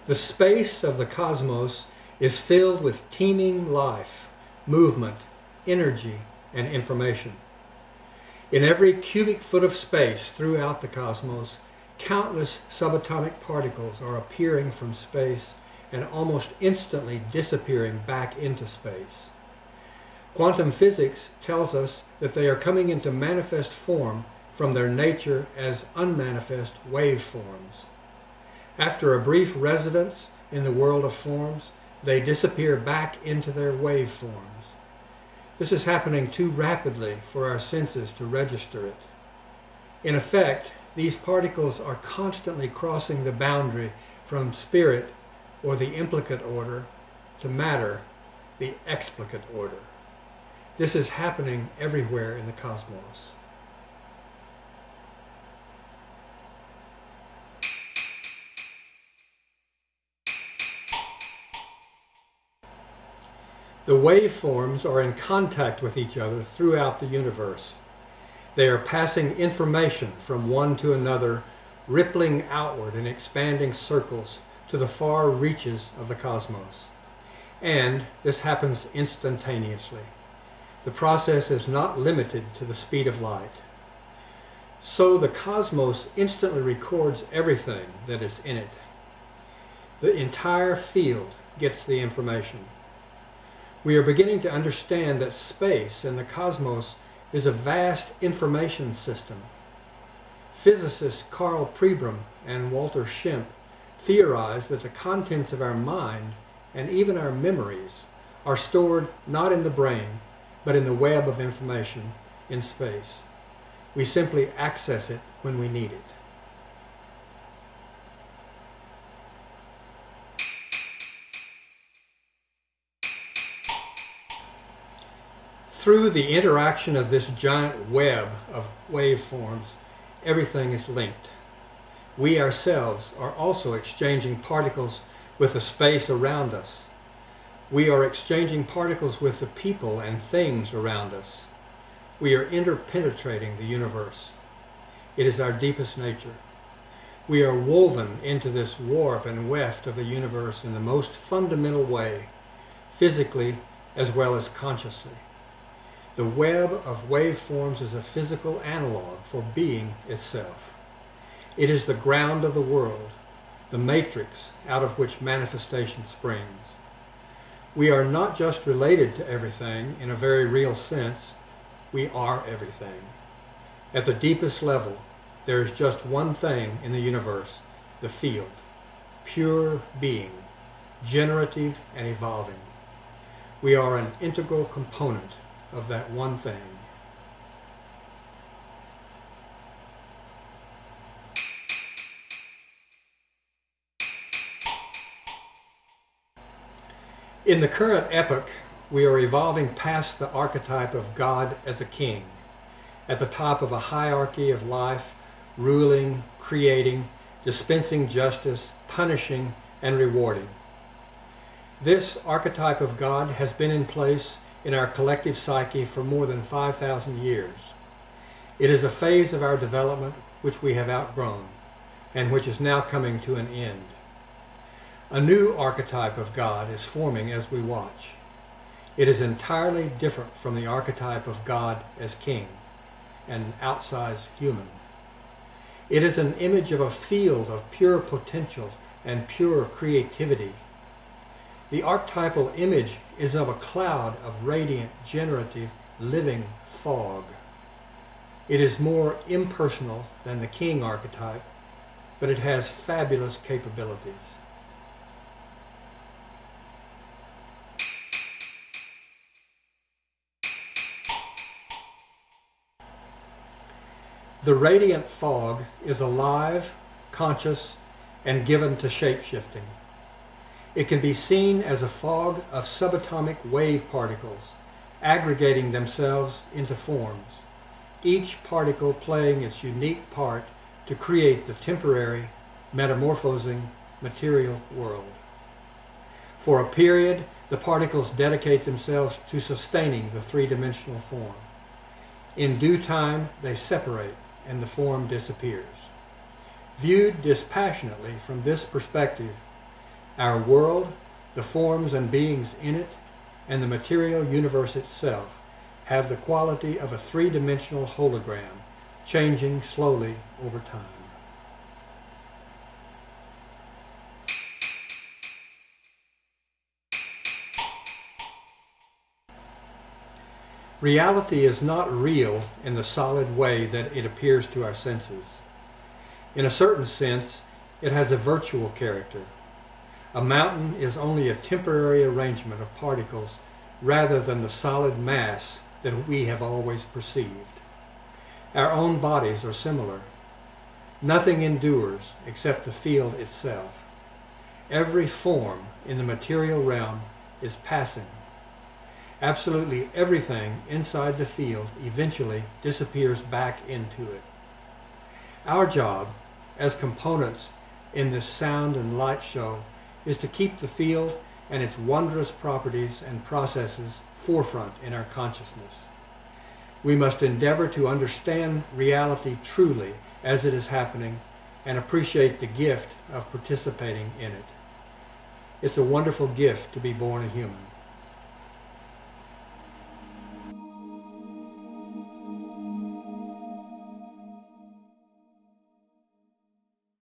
The space of the cosmos is filled with teeming life, movement, energy, and information. In every cubic foot of space throughout the cosmos, countless subatomic particles are appearing from space and almost instantly disappearing back into space. Quantum physics tells us that they are coming into manifest form from their nature as unmanifest waveforms. After a brief residence in the world of forms, they disappear back into their waveforms. This is happening too rapidly for our senses to register it. In effect, these particles are constantly crossing the boundary from spirit, or the implicate order, to matter, the explicate order. This is happening everywhere in the cosmos. The waveforms are in contact with each other throughout the universe. They are passing information from one to another, rippling outward in expanding circles to the far reaches of the cosmos. And this happens instantaneously. The process is not limited to the speed of light. So the cosmos instantly records everything that is in it. The entire field gets the information. We are beginning to understand that space and the cosmos is a vast information system. Physicists Karl Pribram and Walter Schempp theorize that the contents of our mind and even our memories are stored not in the brain, but in the web of information in space. We simply access it when we need it. Through the interaction of this giant web of waveforms, everything is linked. We ourselves are also exchanging particles with the space around us. We are exchanging particles with the people and things around us. We are interpenetrating the universe. It is our deepest nature. We are woven into this warp and weft of the universe in the most fundamental way, physically as well as consciously. The web of waveforms is a physical analog for being itself. It is the ground of the world, the matrix out of which manifestation springs. We are not just related to everything in a very real sense, we are everything. At the deepest level, there is just one thing in the universe, the field, pure being, generative and evolving. We are an integral component of that one thing. In the current epoch, we are evolving past the archetype of God as a king, at the top of a hierarchy of life, ruling, creating, dispensing justice, punishing, and rewarding. This archetype of God has been in place in our collective psyche for more than 5,000 years. It is a phase of our development which we have outgrown, and which is now coming to an end. A new archetype of God is forming as we watch. It is entirely different from the archetype of God as king, an outsized human. It is an image of a field of pure potential and pure creativity. The archetypal image is of a cloud of radiant, generative, living fog. It is more impersonal than the king archetype, but it has fabulous capabilities. The radiant fog is alive, conscious, and given to shape-shifting. It can be seen as a fog of subatomic wave particles, aggregating themselves into forms, each particle playing its unique part to create the temporary, metamorphosing material world. For a period, the particles dedicate themselves to sustaining the three-dimensional form. In due time, they separate and the form disappears. Viewed dispassionately from this perspective, Our world, the forms and beings in it, and the material universe itself have the quality of a three-dimensional hologram, changing slowly over time. Reality is not real in the solid way that it appears to our senses. In a certain sense, it has a virtual character. A mountain is only a temporary arrangement of particles rather than the solid mass that we have always perceived. Our own bodies are similar. Nothing endures except the field itself. Every form in the material realm is passing. Absolutely everything inside the field eventually disappears back into it. Our job as components in this sound and light show is to keep the field and its wondrous properties and processes forefront in our consciousness. We must endeavor to understand reality truly as it is happening and appreciate the gift of participating in it. It's a wonderful gift to be born a human.